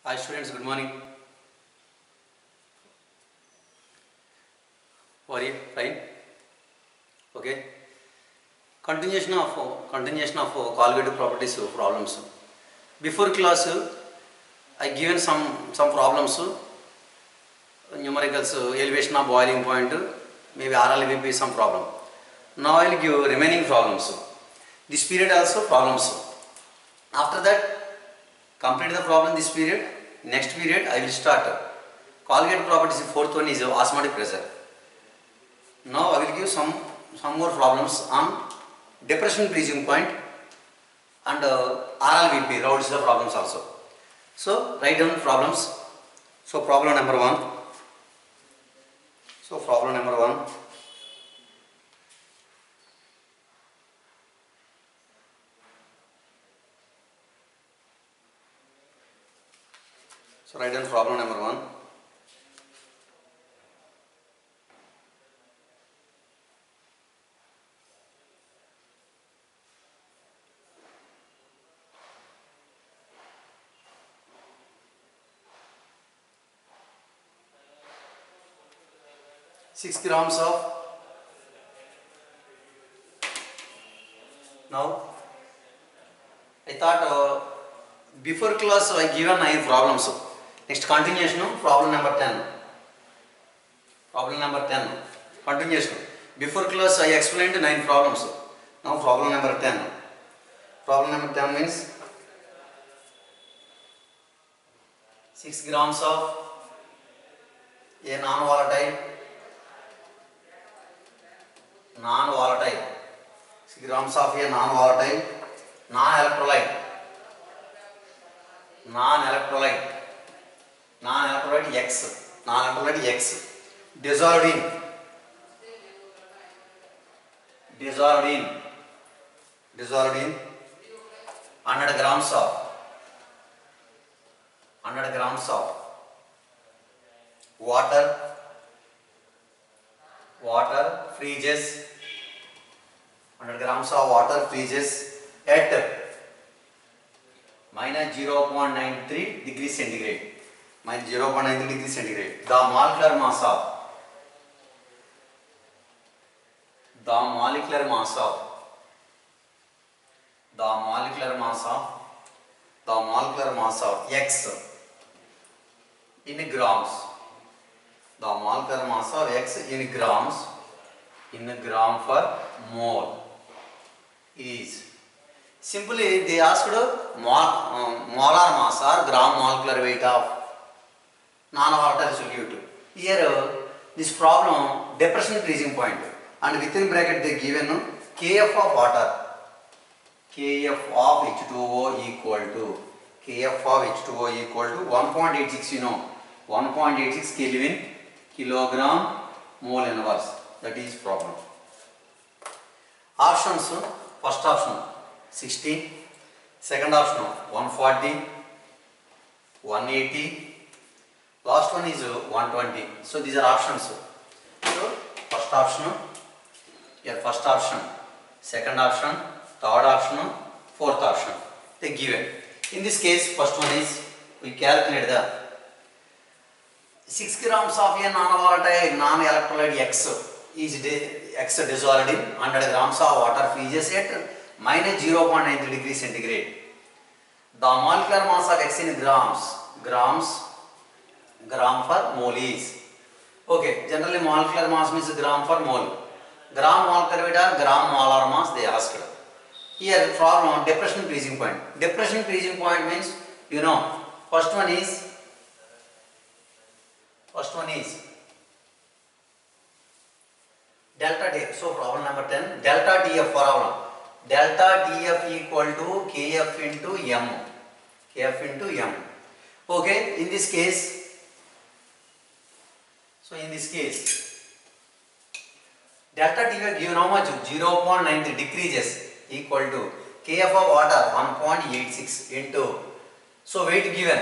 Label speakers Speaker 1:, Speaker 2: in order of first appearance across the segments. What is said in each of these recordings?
Speaker 1: Hi students, good morning. How are you? Fine? Okay. Continuation of colligative properties problems. Before class, I given some problems, numericals, elevation of boiling point, maybe RLVP some problem. Now I will give remaining problems. This period also problems. After that, complete the problem this period. Next period I will start. Colligative properties, fourth one is osmotic pressure. Now I will give some more problems on depression freezing point and RLVP, Raoult's law problems also. So write down problems. So problem number one. So write down problem number one. Six grams of. Now I thought before class I given 9 problems. Next continuation problem number 10. Problem number 10. Continuation. Before class I explained 9 problems. Now problem number 10. Problem number 10 means 6 grams of a non-volatile 6 grams of a non-volatile non-electrolyte X dissolved in 100 grams of water freezes 100 grams of water freezes at minus 0.93 degrees centigrade. Minus 0.93 degrees centigrade. The molecular mass of X in grams. The molecular mass of X in grams gram per mole is. Simply they asked molar mass or gram molecular weight of non-volatile solute. Here this problem depression freezing point, and within bracket they given Kf of water, Kf of H2O equal to 1.86, 1.86 Kelvin kilogram mole inverse. That is problem. Options: first option 60, second option 140, 180, last one is 120. So these are options. So first option, second option, third option, fourth option they given. In this case, first one is we calculate the 6 grams of a non-volatile non-electrolyte X is X dissolved in 100 grams of water freezes at minus 0.93 degrees centigrade. The molecular mass of X in grams per mole is. Okay, generally molecular mass means gram per mole. Gram molecular weight or gram molar mass they asked. Here problem depression freezing point. Depression freezing point means first one is delta T. So problem number 10, delta TF problem. Delta TF equal to Kf into M. Okay, in this case, delta TF given how much? 0.93 decreases equal to Kf of water 1.86 into. So weight given.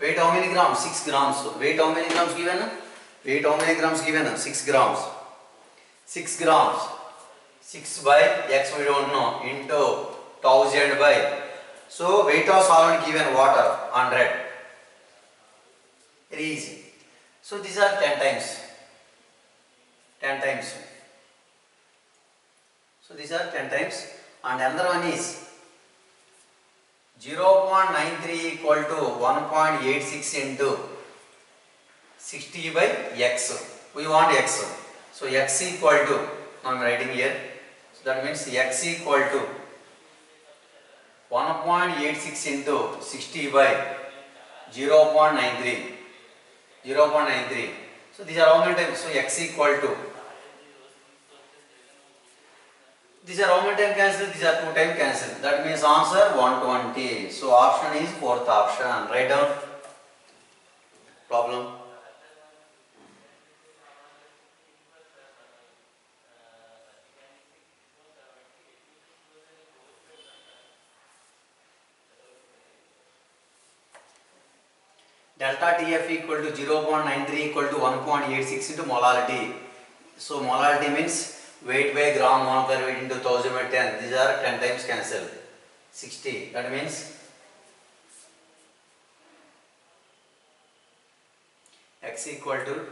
Speaker 1: Weight how many grams? 6 grams. Weight how many grams given? 6 grams. 6 grams. 6 by X we don't know into 1000 by. So weight of solvent given water 100. Very easy. So these are 10 times. 10 times. So these are 10 times. And another one is 0.93 equal to 1.86 into 60 by x. We want x. So x equal to, I am writing here. So that means x equal to 1.86 into 60 by 0.93. 0.93. So these are how many times? So x equal to, these are how many times cancelled? These are 2 times cancelled. That means answer 120. So option is fourth option. Write down problem. Delta TF equal to 0.93 equal to 1.86 into molality. So molality means weight by gram molecular weight into 1000 by 10. These are 10 times cancelled. 60. That means x equal to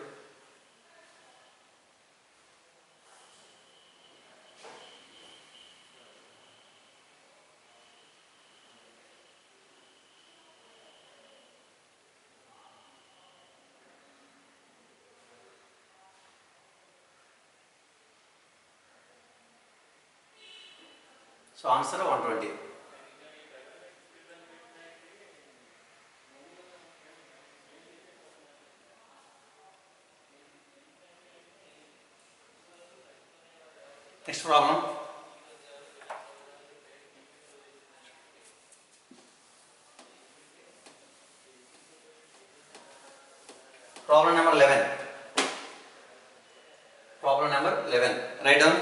Speaker 1: so answer 120. Next problem. Problem number 11. Problem number 11. Write down.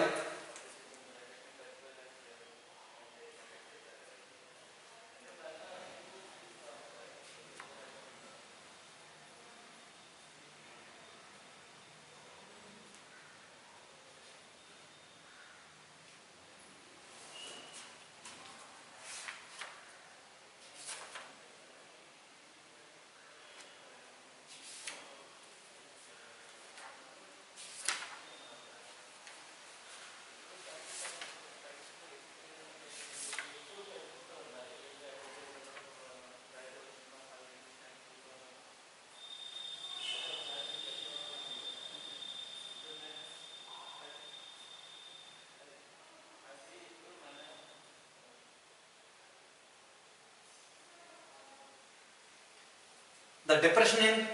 Speaker 1: The depression in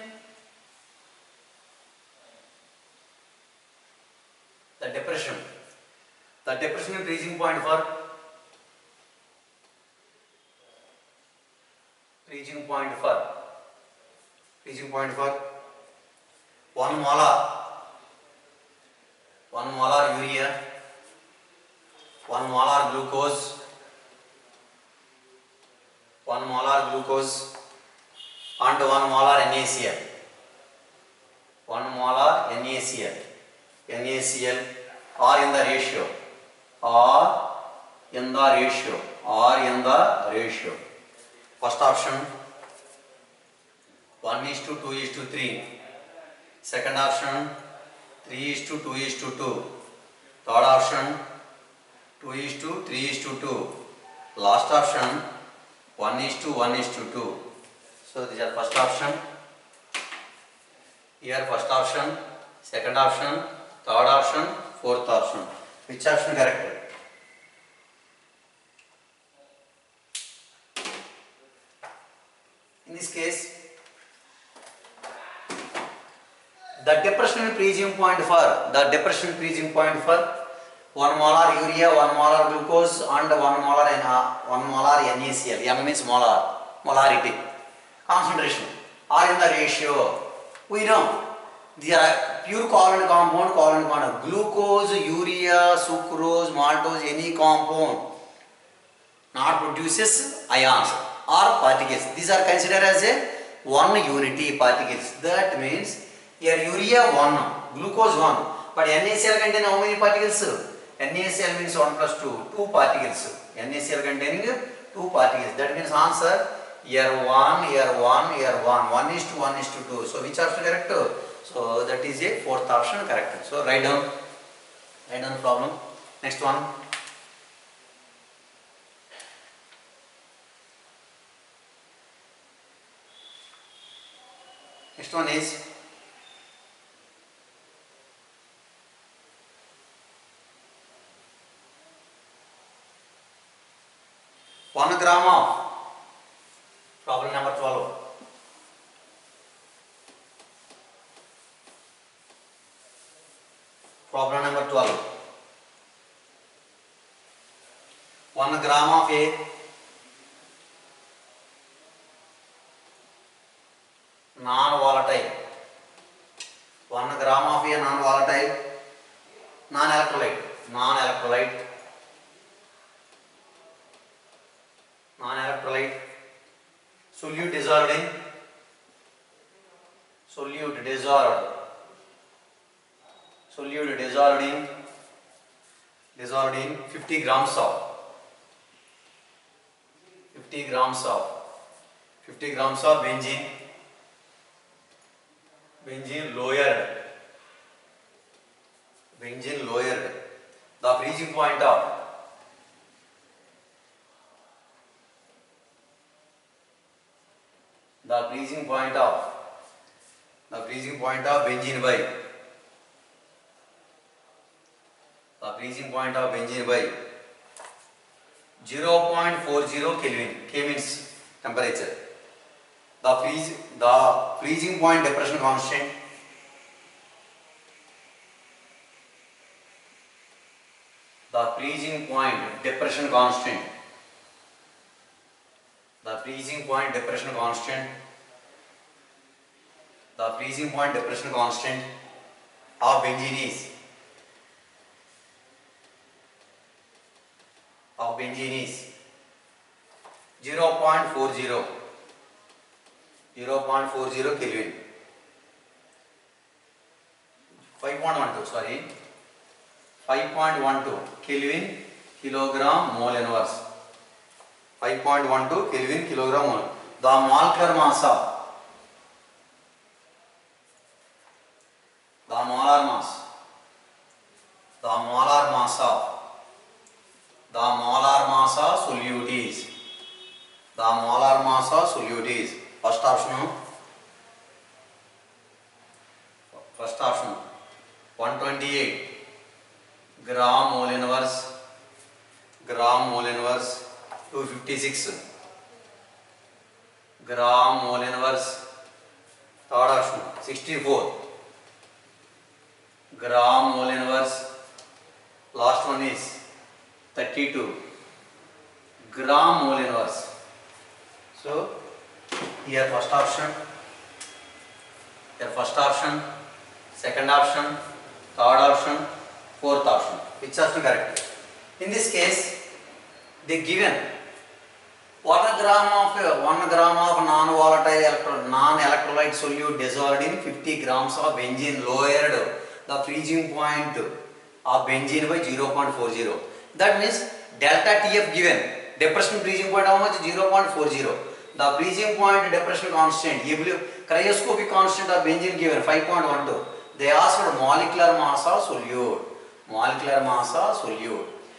Speaker 1: freezing point for freezing point for 1 molar urea, 1 molar glucose, 1 molar glucose and 1 molar NaCl. 1 molar NaCl are in the ratio. First option 1:2:3. Second option 3:2:2. Third option 2:3:2. Last option 1:1:2. So these are first option. Here first option, second option, third option, fourth option. Which option correct? In this case, the depression freezing point for 1 molar urea, 1 molar glucose and 1 molar NaCl. M means molarity. Concentration are in the ratio. We know they are pure covalent compound, glucose, urea, sucrose, maltose, any compound not produces ions or particles. These are considered as a one unity particles. That means here urea 1, glucose 1, but NaCl contain how many particles? NaCl means 1 plus 2, 2 particles. NaCl containing 2 particles. That means answer Year 1, year 1, year 1. 1 is to 1 is to 2. So which option correct? So that is a fourth option correct. So write down the problem. Next one. Next one is 1 gram of, problem number 12. Problem number 12. 1 gram of a non-volatile. 1 gram of a non-volatile, non-electrolyte, solute dissolved in 50 grams of 50 grams of benzene lowered. The freezing point of benzene by 0.40 Kelvin. K means temperature. The freezing point depression constant of benzene is 0.40 Kelvin. 5.12 Kelvin kilogram mole inverse. 5.12 Kelvin kilogram mole. The molecular mass of solute is first option 128 gram mole inverse 256 gram mole inverse. Third option 64 gram mole inverse. Last one is 32 gram mole inverse. So here first option, second option, third option, fourth option. Which option correct? In this case, they given 1 gram of non-electrolyte solute dissolved in 50 grams of benzene lowered the freezing point of benzene by 0.40. That means delta TF given. Depression freezing point how much? 0.40. The freezing point depression constant, cryoscopic constant of benzene given 5.12. They asked for molecular mass of solute.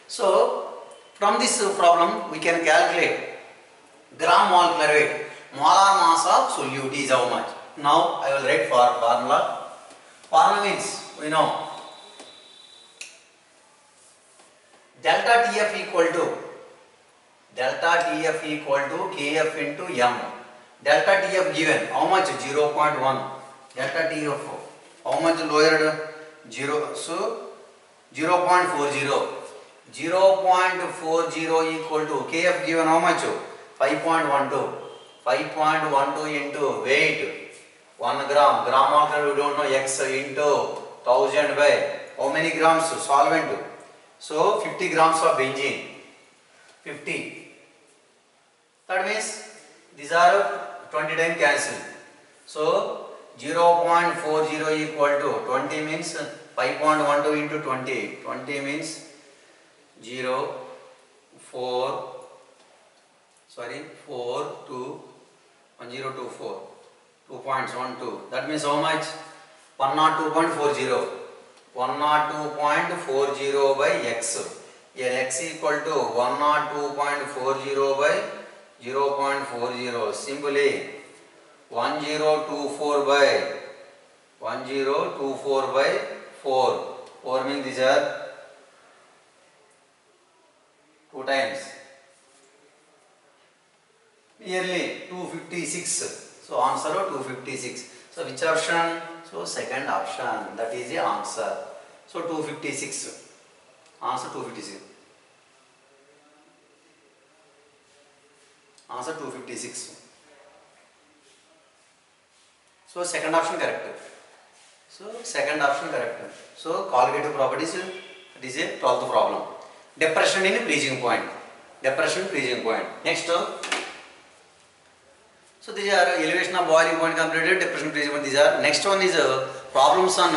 Speaker 1: So from this problem we can calculate gram molecular weight. Molar mass of solute is how much? Now I will write for formula. Formula means we know delta TF equal to Kf into m. Delta TF given how much? 0.1. Delta TF how much lowered? 0. So 0.40. 0.40 equal to Kf given how much? 5.12. 5.12 into weight 1 gram. Gram molecule we don't know, x into 1000 by how many grams solvent? So 50 grams of benzene. 50. That means these are 20 times cancelled. So 0.40 equal to 20 means 5.12 into 20. 20 means 4 2 1024, 2 points, 1, 2. That means how much? 102.40. 102.40 by x. Here x equal to 102.40 by 0.40. Simply 1024 by 1024 by 4. 4 means these are 2 times. Nearly 256. So answer 256. So which option? So second option. That is the answer. So 256. Answer 256. Answer 256. So second option correct. So second option correct. So colligative properties, it is a 12th problem. Depression in freezing point. Depression freezing point. Next. So these are elevation of boiling point completed, depression freezing point. These are. Next one is problems on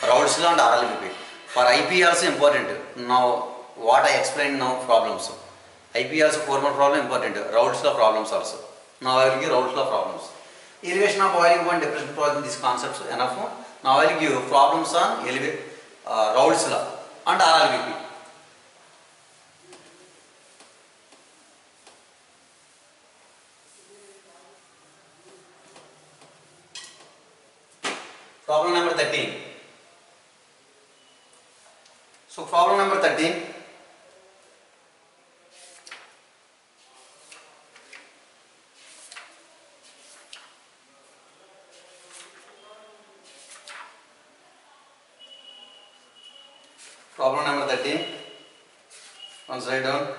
Speaker 1: Raoult's law and RLBP. For IP also important. Now what I explained now problems. IP also 4 more problem important. Raoult's law problems also. Now I will give Raoult's law problems. Elevation of boiling point, depression problem, these concepts enough. Now I will give problems on Raoult's law and RLBP. Problem number 13. So problem number 13. Problem number 13. Once write down.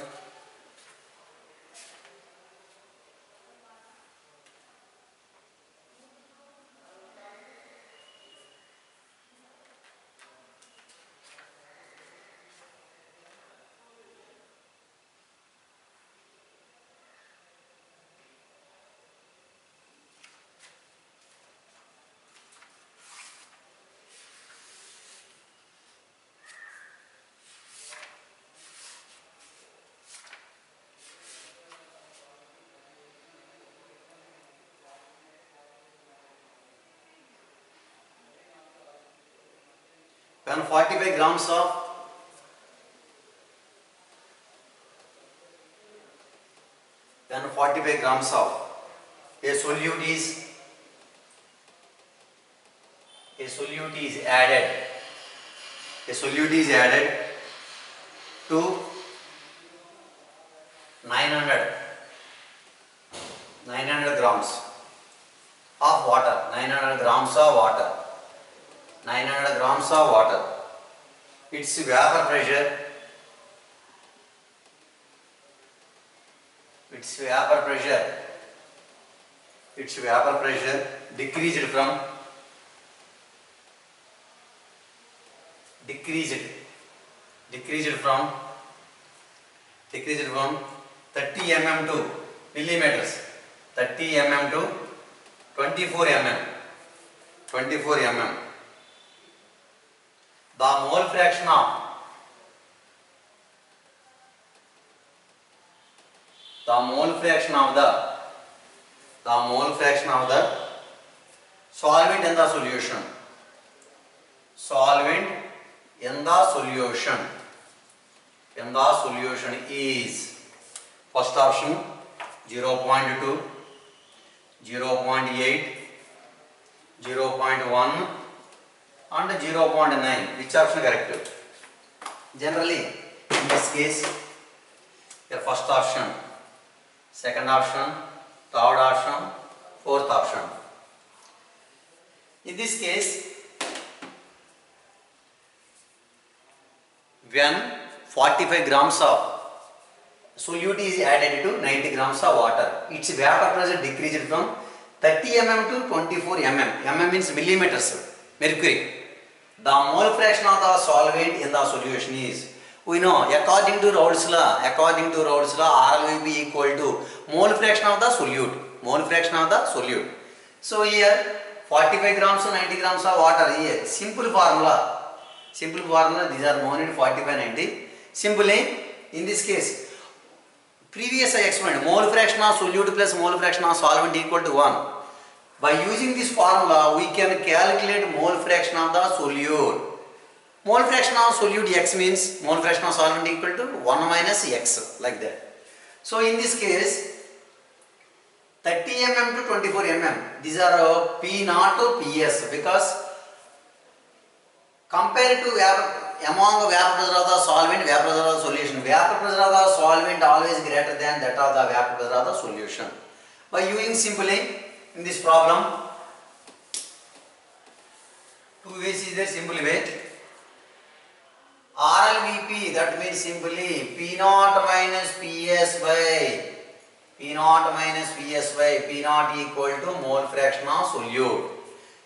Speaker 1: When 45 grams of a solute is added to 900 grams of water. 900 grams of water. 900 grams of water. Its vapor pressure decreased from 30 mm to millimeters. 30 mm to 24 mm. The mole fraction of solvent in the solution. Is first option 0.2, 0.8, 0.1 and 0.9. Which option correct? Generally, in this case, your first option, second option, third option, fourth option. In this case, when 45 grams of solute is added to 90 grams of water, its vapor pressure decreased from 30 mm to 24 mm. Mm means millimeters, mercury. The mole fraction of the solvent in the solution is, we know according to Raoult's law, RLVP equal to mole fraction of the solute. So here 45 grams to 90 grams of water here. Simple formula. These are known in 45, 90. Simply in this case Previous I explained mole fraction of solute plus mole fraction of solvent equal to 1. By using this formula, we can calculate mole fraction of the solute. Mole fraction of solute x means mole fraction of solvent equal to 1 minus x, like that. So in this case, 30 mm to 24 mm, these are P naught to PS, because compared to among vapor pressure of the solvent, vapor pressure of the solution, vapor pressure of the solvent always greater than that of the vapor pressure of the solution. By using simply in this problem, two ways is there, simple way. RLVP, that means simply P naught minus PS by P naught minus PS by P naught equal to mole fraction of solute.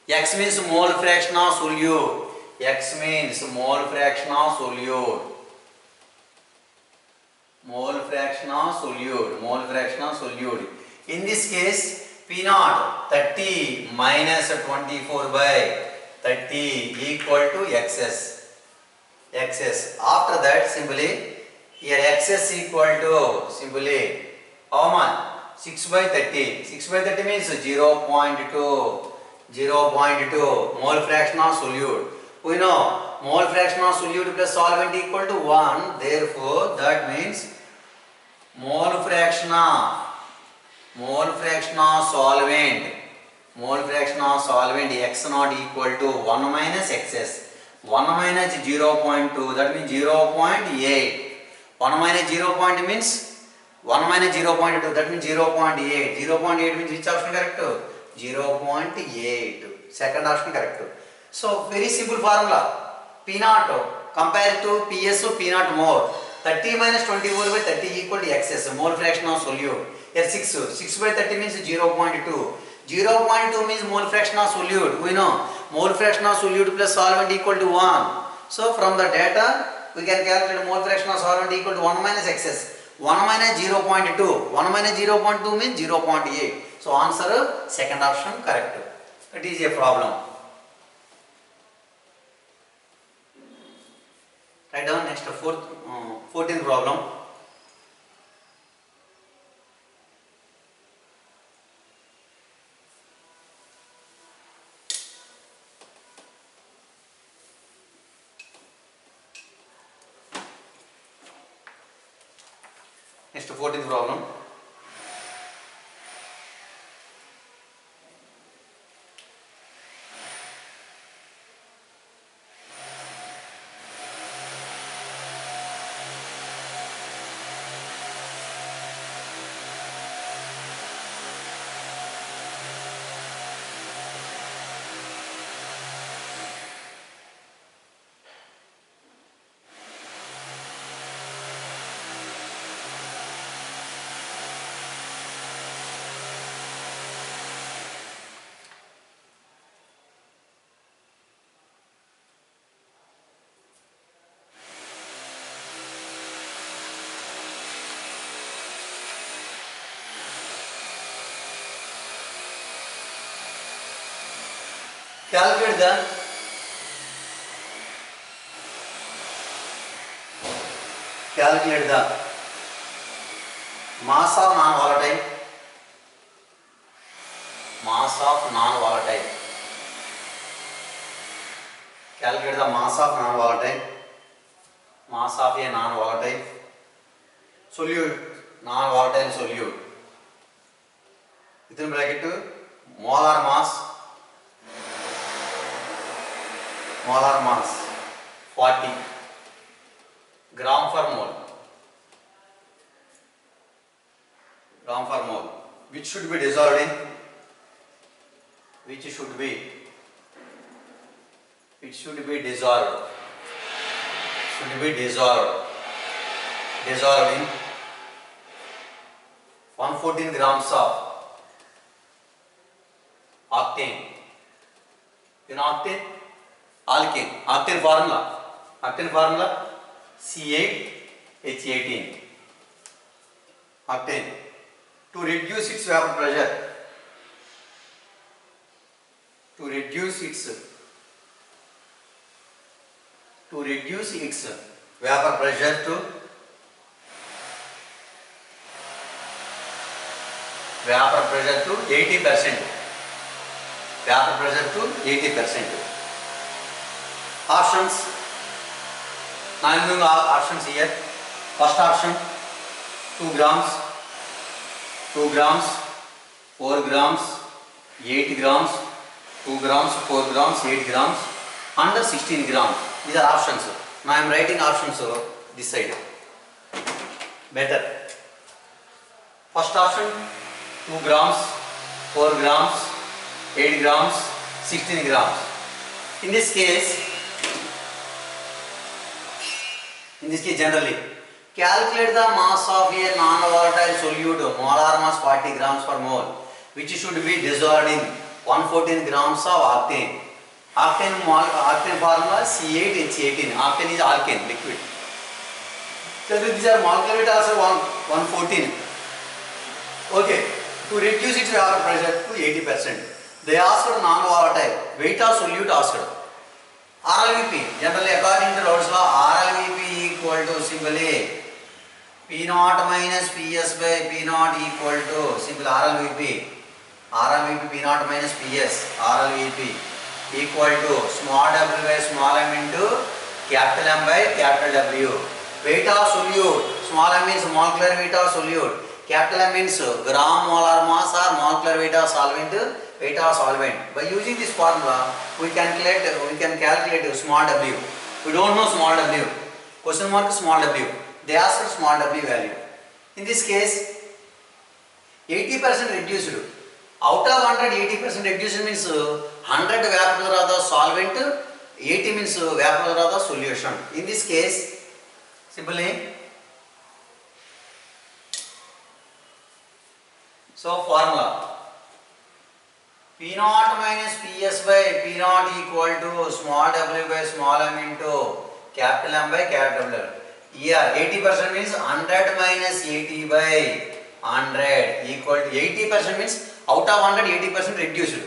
Speaker 1: X means mole fraction of solute. X means mole fraction of solute. Mole fraction of solute. Mole fraction of solute. In this case, P naught 30 minus 24 by 30 equal to XS. XS. After that, simply here XS equal to simply how much? 6 by 30. 6 by 30 means 0.2. 0.2 mole fraction of solute. We know mole fraction of solute plus solvent equal to 1. Therefore, that means mole fraction of solvent x naught equal to 1 minus xs. 1 minus 0.2, that means 0.8. 1 minus 0. Means 1 minus 0.2, that means 0.8. 0.8 means which option correct? 0.8. Second option correct. So very simple formula. P naught compared to PS, P naught more. 30 minus 24 by 30 equal to XS, mole fraction of solute. Here 6 by 30 means 0.2. 0.2 means mole fraction of solute. We know mole fraction of solute plus solvent equal to 1. So from the data, we can calculate mole fraction of solvent equal to 1 minus XS. 1 minus 0.2. 1 minus 0.2 means 0.8. So answer second option correct. That is a problem. Write down next 14th problem. Next 14th problem. Calculate the mass of non-volatile. Calculate the mass of non-volatile. Mass of a non-volatile solute. Non-volatile solute. Within bracket molar mass 40 gram per mole. Which should be dissolved in? Dissolved in 114 grams of octane. In octane, alkane. Octane formula C8H18. Octane. To reduce its vapor pressure. To reduce its vapor pressure to vapor pressure to 80%. Vapor pressure to 80%. Options. Now I am doing options here. First option 2 grams, 2 grams, 4 grams, 8 grams, 2 grams, 4 grams, 8 grams, under 16 grams. These are options. Now I am writing options this side. Better. First option 2 grams, 4 grams, 8 grams, 16 grams. In this case generally, calculate the mass of a non-volatile solute, molar mass 40 grams per mole, which should be dissolved in 114 grams of octane. Octane formula C8H18. Octane is alkane liquid. So these are molecular weight also 114. Okay, to reduce its vapor pressure to 80%. They asked non-volatile, weight of solute asked. RLVP, generally according to Raoult's law, RLVP equal to simply P naught minus PS by P naught equal to simple RLVP. RLVP P naught minus PS, RLVP equal to small w by small m into capital M by capital W. Weight of solute, small m means molecular weight of solute, capital M means gram molar mass or molecular weight of solvent. Weight of solvent. By using this formula, we can calculate small w. We don't know small w. Question mark small w. They ask for small w value. In this case, 80% reduced. Out of 100, 80% reduced means 100 vapor of the solvent, 80 means vapor of the solution. In this case, simply, so formula. P naught minus Ps by P naught equal to small w by small m into capital M by capital W. Here 80% means 100 minus 80 by 100 equal to 80% means out of 100 80% reduced.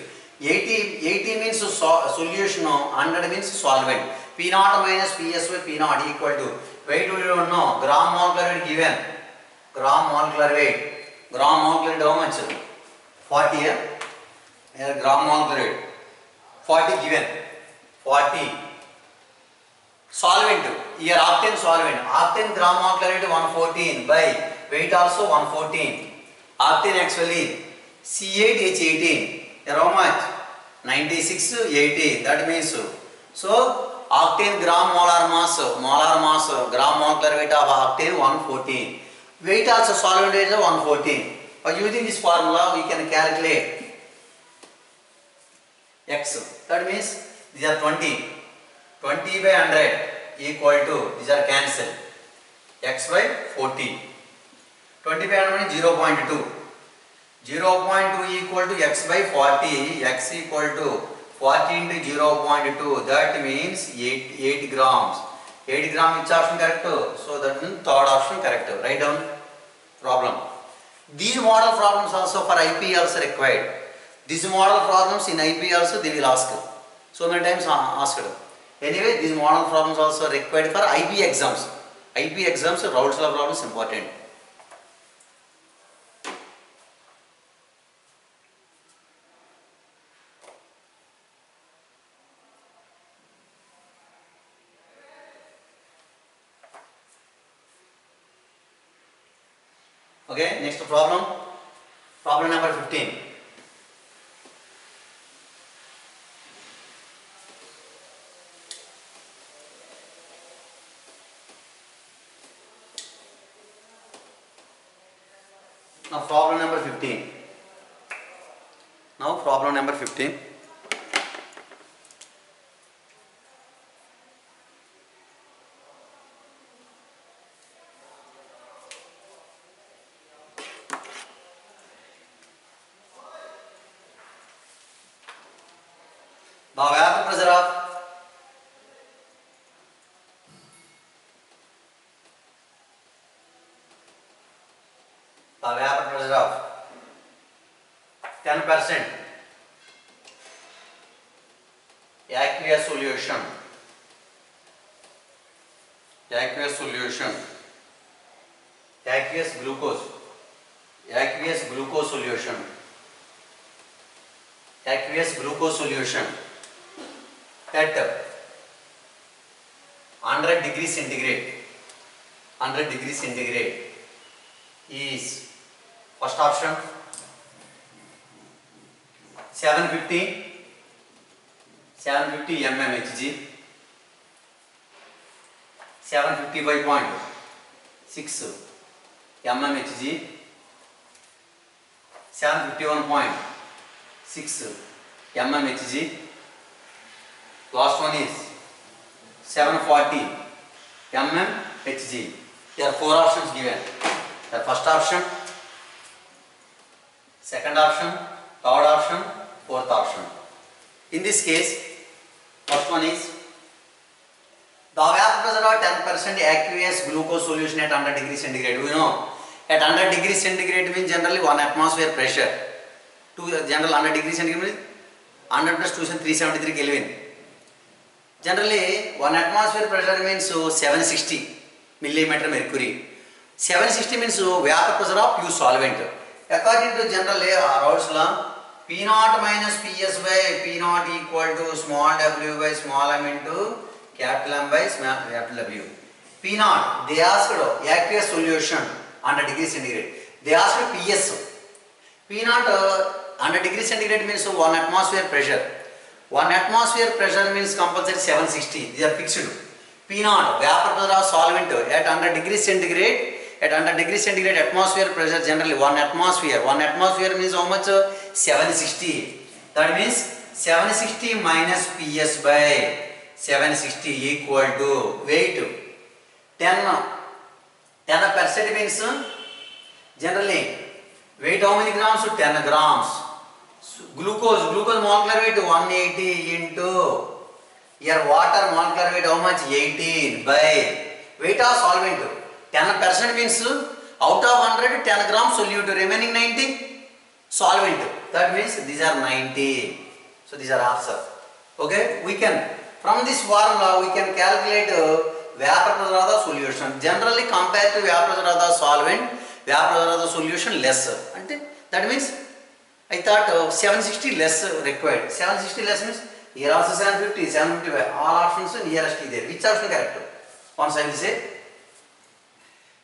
Speaker 1: 80 means solution, 100 means solvent. P naught minus Ps by P naught equal to weight we don't know. Gram molecular weight given. Gram molecular weight. Gram molecular weight how much? 40 here. Here gram molecular weight 40 given, 40. Solvent, here octane solvent, octane gram molecular weight 114 by weight also 114. Octane actually C8H18, here how much? 96 to 80, that means so octane gram molar mass gram molecular weight of octane 114. Weight also solvent is 114. By using this formula we can calculate X. That means these are 20. 20 by 100 equal to, these are cancelled. X by 40. 20 by 100 means 0.2. 0.2 equal to X by 40. X equal to 40 into 0.2. That means 8 grams. 8 gram which option correct? So that means third option correct. Write down problem. These model problems also for IP also required. These model problems in IP also they will ask. So many times asked. Anyway, these model problems also required for IB exams. IB exams, Raoult's law problem is important. Okay, next problem. Problem number 15. Now problem number 15. Now problem number 15. The vapor pressure of vapor pressure of 10% aqueous solution, aqueous glucose glucose solution, aqueous glucose solution at 100 degrees centigrade, 100 degrees centigrade is first option 750 mmHg, 755.6 mmHg, 751.6 mmHg. Last one is 740 mmHg. There are four options given. The first option, second option, third option, fourth option. In this case, first one is the vapor pressure of 10% aqueous glucose solution at 100 degrees centigrade. We know at 100 degrees centigrade means generally 1 atmosphere pressure. General 100 degrees centigrade means 100 plus 2 is 373 Kelvin. Generally 1 atmosphere pressure means 760 millimeter mercury. 760 means vapor pressure of pure solvent. According to general Raoult's law, P naught minus Ps by P naught equal to small w by small m into capital M by capital W. P naught, they asked aqueous solution 100 degrees centigrade. They asked Ps. P naught 100 degrees centigrade means 1 atmosphere pressure. 1 atmosphere pressure means compulsory 760. These are fixed. P naught, vapor pressure of solvent at 100 degrees centigrade. At 100 degrees centigrade atmosphere pressure generally 1 atmosphere. 1 atmosphere means how much? 760. That means 760 minus Ps by 760 equal to weight 10% means generally weight how many grams? 10 grams. Glucose molecular weight 180 into your water molecular weight how much? 18 by weight of solvent. 10% means out of 100 10 grams solute, remaining 90 solvent. That means these are 90. So these are answer. Okay, we can from this formula we can calculate vapor pressure of the solution. Generally compared to vapor pressure of the solvent, vapor pressure of the solution less. And that means I thought 760 less required. 760 less means here also 750, 755. All options nearest is there. Which option correct? Once I will say.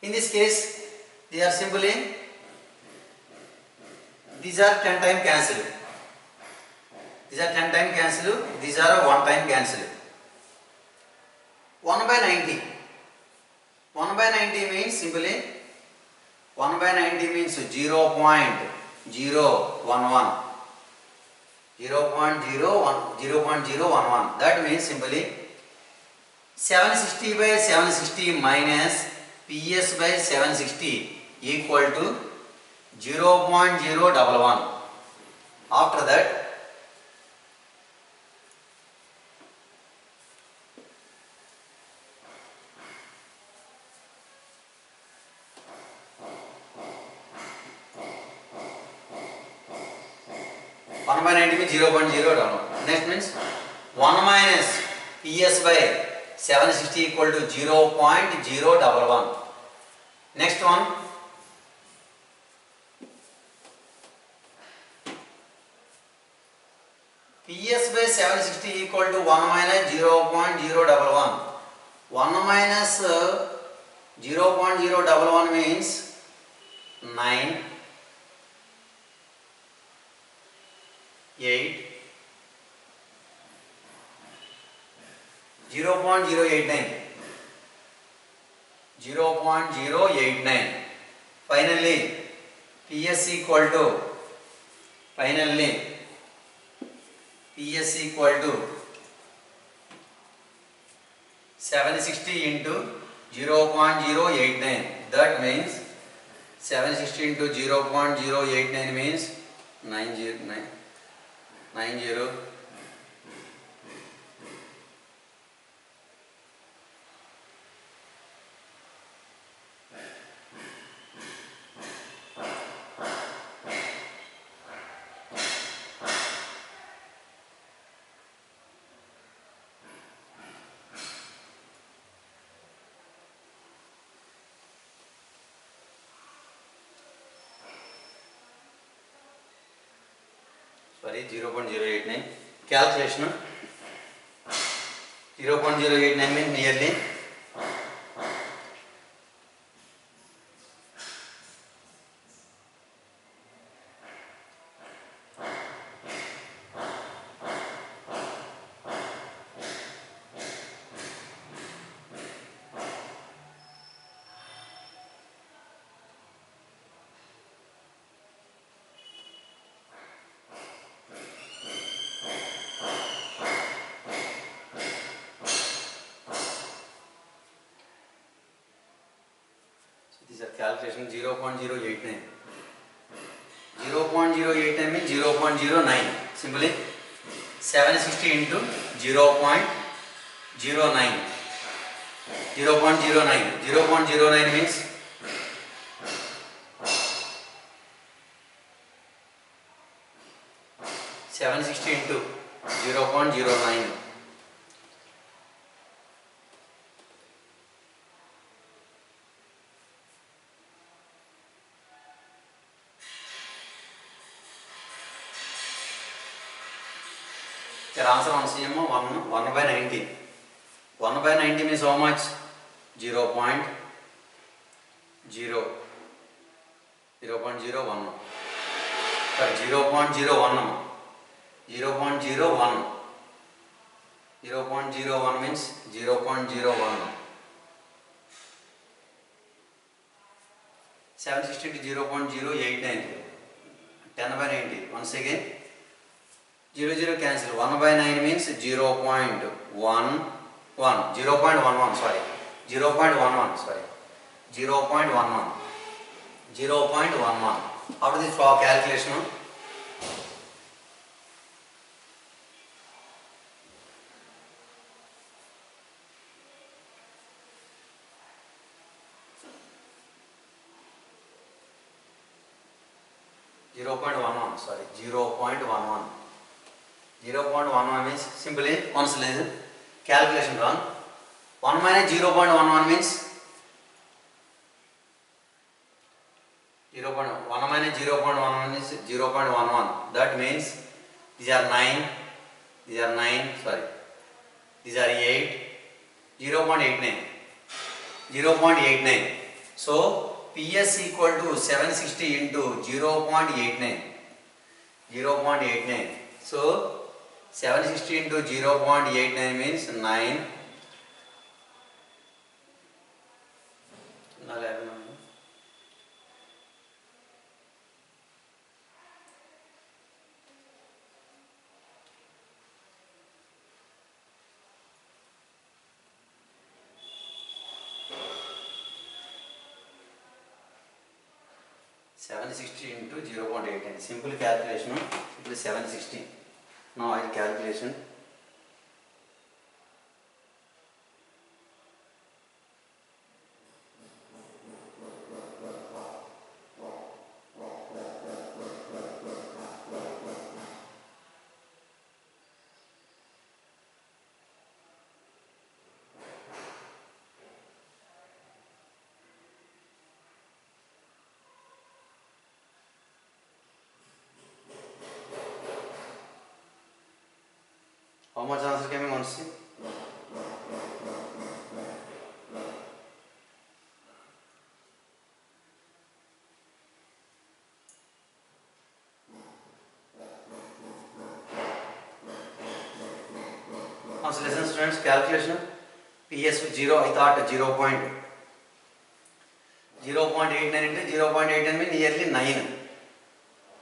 Speaker 1: In this case, they are simply, these are 10 time cancelled. These are 10 time cancelled. These are 1 time cancelled. 1 by 90. 1 by 90 means simply 1 by 90 means 0.011. 0.011. That means simply 760 by 760 minus Ps by 760 equal to 0.011. After that, one by 90 means 0.011. Next means 1 minus Ps by 760 equal to 0.011. Next one, Ps by 760 equal to 1 minus 0.011. 1 minus 0.011 means 9, 8, 0.089. 0.089. Finally, Ps equal to 760 into 0.089. That means 760 into 0.089 means 90. sorry 0.089 calculation 0.089 means nearly 0.089 0.089 means 0.09 simply 760 into 0.09 0.09 means 760 into 0.09 your answer on CM 1 by 90 1 by 90 means how much 0.0 0.01 sorry 0.01 0.01 0.01 means 0.01 760 to 0.089 10 by 90 once again 0 cancel 1 by 9 means 0.11 0.11 sorry 0.11 sorry 0.11 0.11 after this for calculation 0.11 sorry 0.11 0.11 means simply once listen calculation run 1 minus 0.11 means 0.1 minus 0.11 is 0.11 that means these are 9 sorry these are 8 0.89 0.89 so PS equal to 760 into 0.89 0.89 so 760 into 0.89 means 9 760 into 0.89 simple calculation simply 760 now I calculation how much answer coming on see once listen students calculation PS with 0 I thought 0.89 into 0.89 means nearly 9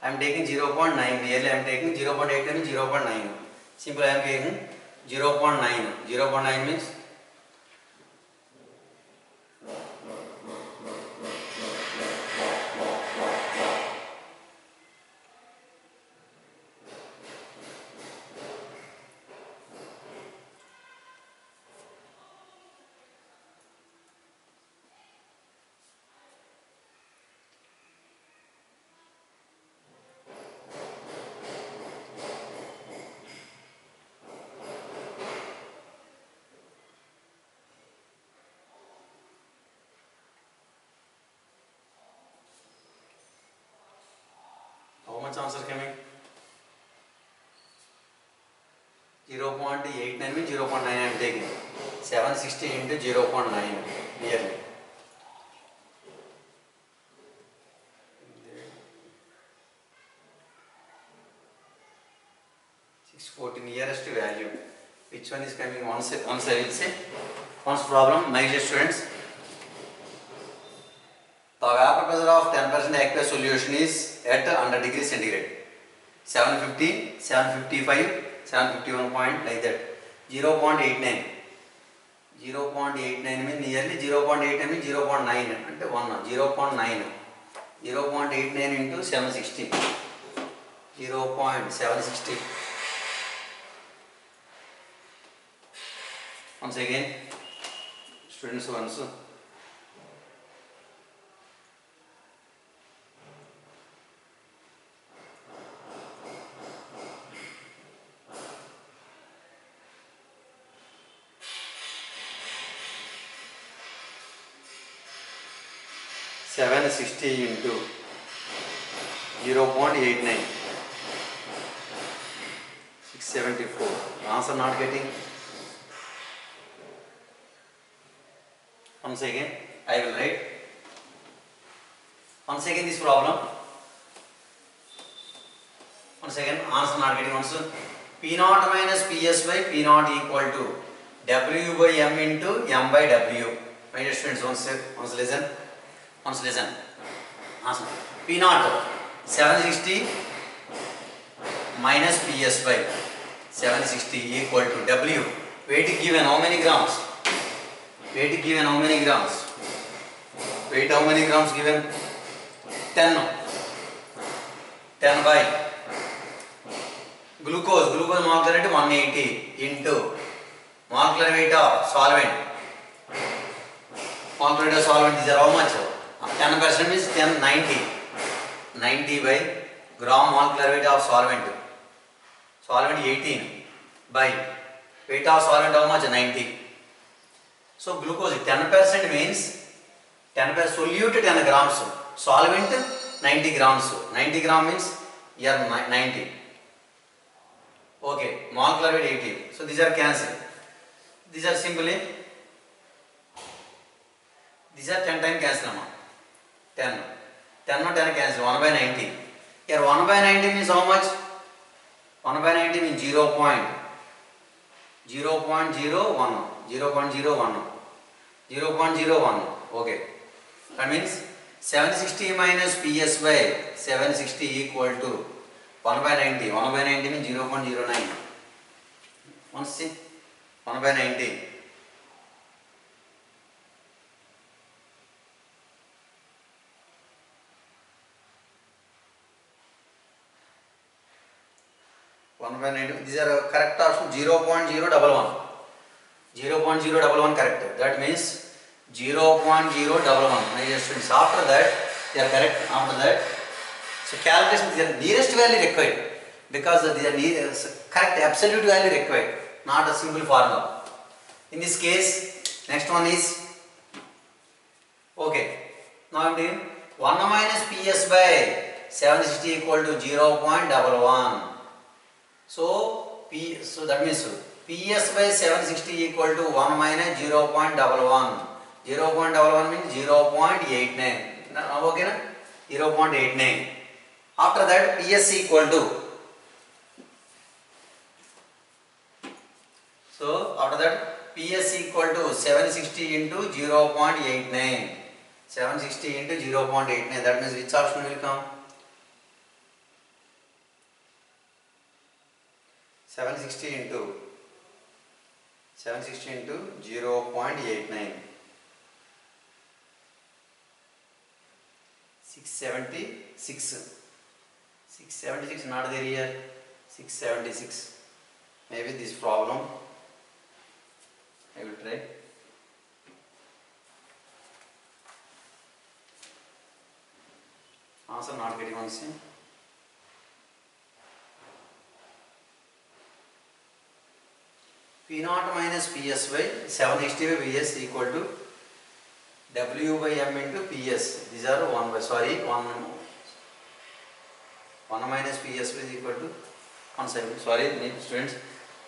Speaker 1: I am taking 0.9 nearly I am taking 0.89 means 0.9 simply I am taking 0.9 0.9 means how much answer coming 0.89 means 0.9 I am taking. 760 into 0.9 nearly. 640 nearest value. Which one is coming? Once I will say. Once problem, my dear students. The vapor pressure of 10% aqueous solution is at 100 degrees centigrade. 750, 755, 751 point like that. 0.89. 0.89 means nearly 0.89 means 0.9 and 1 0.9. 0.89 into 760. 0.760. Once again, students once. 760 into 0.89, 674. Answer not getting. Once again, I will write. Once again, this problem. Once again, answer not getting. Once P naught minus Ps by P naught equal to W by M into M by W. My dear students, once listen. Once listen. Answer. P naught 760 minus Ps by 760 equal to W. Weight given how many grams? Weight given how many grams? Weight how many grams given? 10. 10 by glucose molecular weight 180 into molecular weight of solvent. Molecular weight of solvent is how much? 10% means 90. 90 by gram molecular weight of solvent. Solvent 18 by weight of solvent how much? 90. So glucose 10% means 10% solute 10 grams. Solvent 90 grams. 90 gram means here 90. Okay, molecular weight 18. So these are cancelled. These are simply, these are 10 times cancel. 10. 10 or 10 cancel. 1 by 90. Here 1 by 90 means how much? 1 by 90 means 0.01. 0.01. 0.01. Okay. That means 760 minus Ps by 760 equal to 1 by 90. 1 by 90 means 0.09. Once see. 1 by 90. 1 by 90. These are correct option. 0.011. 0.011 correct. That means 0.011. My dear students, after that they are correct. After that, so calculation the nearest value required, because the correct absolute value required, not a simple formula. In this case, next one is okay. Now I am doing 1 minus Ps by 760 equal to 0.11. So that means Ps by 760 equal to 1 minus 0.11. 0.11 means 0.89. Now okay na? 0.89. After that Ps equal to, so after that Ps equal to 760 into 0.89. 760 into 0.89. That means which option will come? 760 into 0.89. 676. 676 not there here. 676. Maybe this problem I will try. Answer not getting one same. P naught minus Ps by 760 by Vs equal to W by M into Ps. These are 1 minus Ps is equal to 1 second. Sorry, students.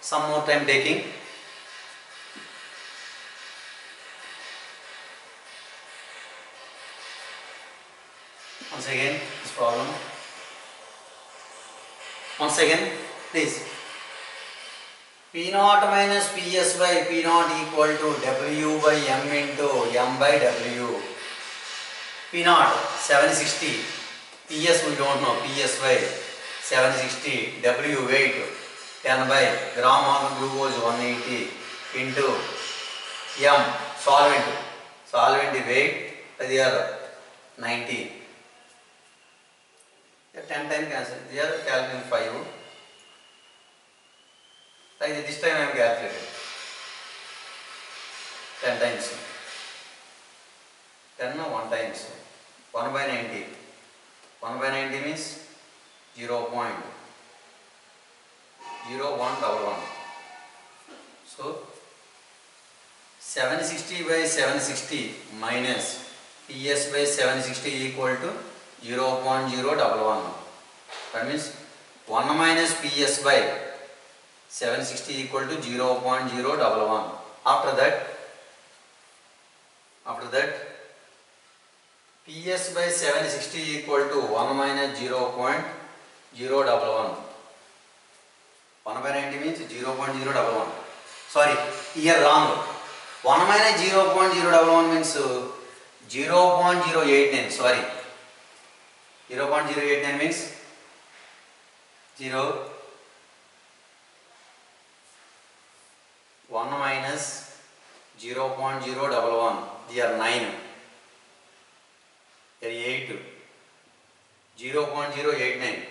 Speaker 1: some more time taking. Once again this problem. Once again please. P naught minus Ps by P naught equal to W by M into M by W. P naught 760, Ps we don't know, Ps by 760, W weight 10 by gram of glucose 180 into M solvent weight here 90. Here 10 times cancel, here calculating 5. Like this time I am calculating 10 times. 10 no 1 times. 1 by 90. 1 by 90 means 0.0111. So 760 by 760 minus Ps by 760 equal to 0.011. That means 1 minus Ps by 760 equal to 0.011. After that Ps by 760 equal to 1 minus 0.011. 1 by 90 means 0.011. Sorry, here wrong. 1 minus 0.011 means 0.089. Sorry, 0.089 means 1 minus 0.011. Here 9. Here 8. 0.089.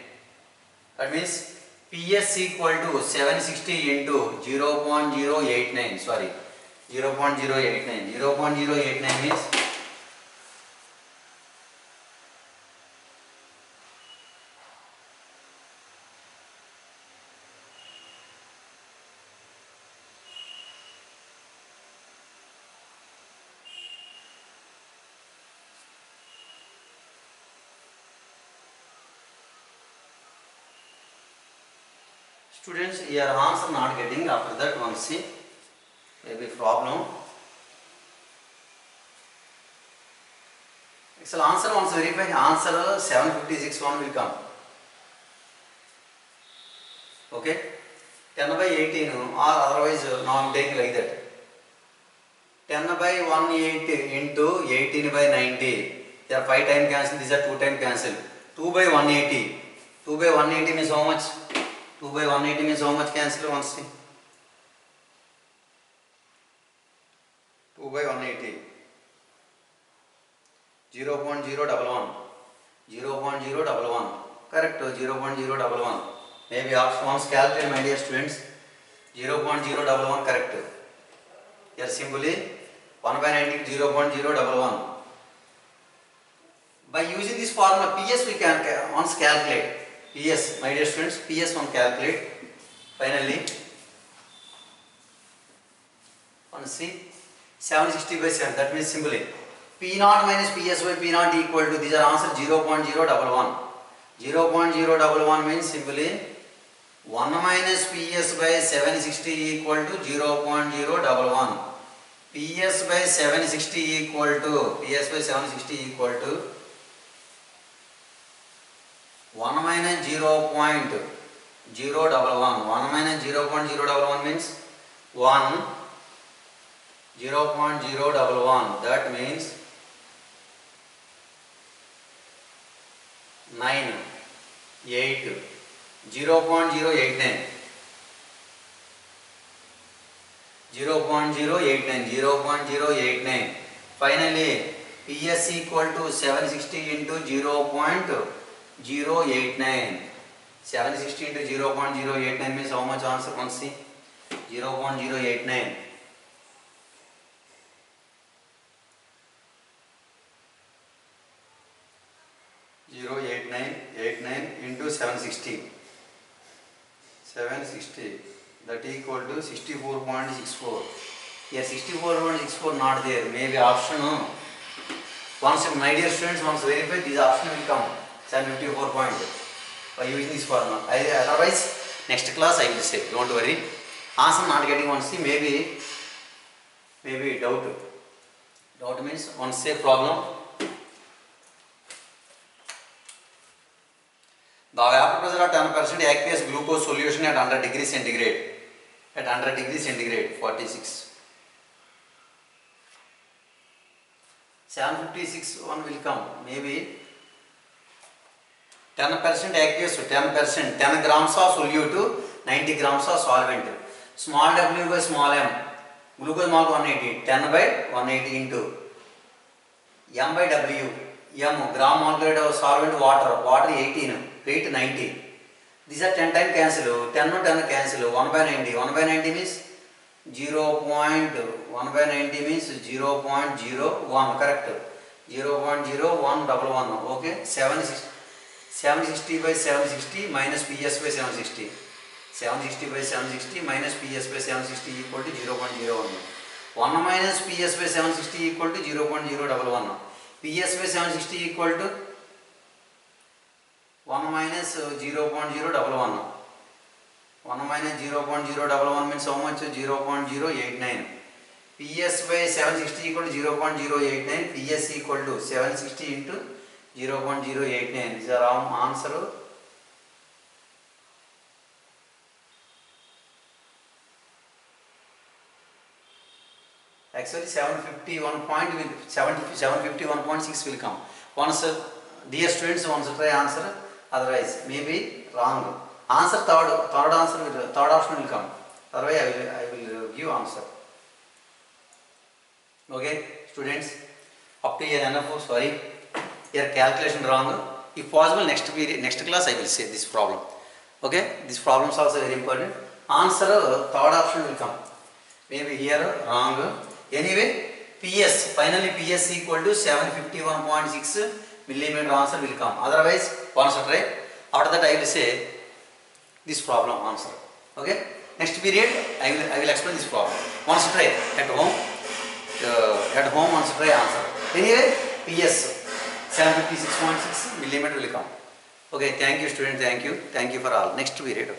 Speaker 1: That means Ps equal to 760 into 0.089. Sorry, 0.089. 0.089 means students, your answer not getting. After that one see maybe problem. Excel answer once verify. Answer 756 one will come. Okay, 10 by 18 or otherwise now I am taking like that. 10 by 180 into 18 by 90. There are 5 times cancel. These are 2 times cancel. 2 by 180. 2 by 180 means how much? 2 by 180 means how much cancel once see? 2 by 180. 0.011. 0.011. Correct. 0.011. Maybe option once calculate, my dear students. 0.011 correct. Here simply 1 by 90 0.011. By using this formula Ps we can once calculate. Ps, my dear students, Ps one calculate. Finally, one see 760 by 7. That means simply P naught minus Ps by P naught equal to, these are answer 0.011. 0.011 means simply 1 minus Ps by 760 equal to 0.011. Ps by 760 equal to 1 minus 0.011. 1 minus 0.011 means 1 0.011. That means 9 8 0.089. 0.089. Finally, Ps equal to 760 into 0.089. 760 into 0.089 means how much answer? Once see 0.089. 0.89 into 760. 760. That equal to 64.64. Here 64.64 not there. Maybe option. Once, my dear students, once verify, this option will come. 754 point by using this formula. Otherwise, next class I will say. Don't worry. Answer not getting one C, maybe doubt. Doubt means one say problem. The vapor pressure at 10% aqueous glucose solution at 100 degrees centigrade. At 100 degrees centigrade, 46. 756 one will come. Maybe 10% aqueous, 10%, 10 grams of solute, 90 grams of solvent. Small w by small m. Glucose molecule 180. 10 by 180 into m by w. M gram molecule of solvent water. Water 18. Weight 90. These are 10 times cancel. 10 no 10 cancel. 1 by 90. 1 by 90 means 0.1 by 90 means 0.01. Correct. 0.0111. Okay. 760 by 760 minus PS by 760. 760 by 760 minus PS by 760 equal to 0.01. 1 minus PS by 760 equal to 0.011. PS by 760 equal to 1 minus 0.011. 1 minus 0.011 means how much? 0.089. PS by 760 equal to 0.089. PS equal to 760 into 0.089. These are our answer. Actually 751.6 will come. Once, dear students, once try answer, otherwise maybe wrong. Answer third option will come. Otherwise I will give answer. Okay, students, up to here enough. Sorry, your calculation wrong. If possible, next class I will say this problem. Okay, this problem is also very important. Answer third option will come. Maybe here wrong. Anyway, PS, finally PS equal to 751.6 millimeter answer will come. Otherwise, once try. After that I will say this problem answer. Okay. Next period I will explain this problem. Once try at home. Once try answer. Anyway, PS 756.6 millimeter will come. Okay. Thank you, student. Thank you for all. Next period.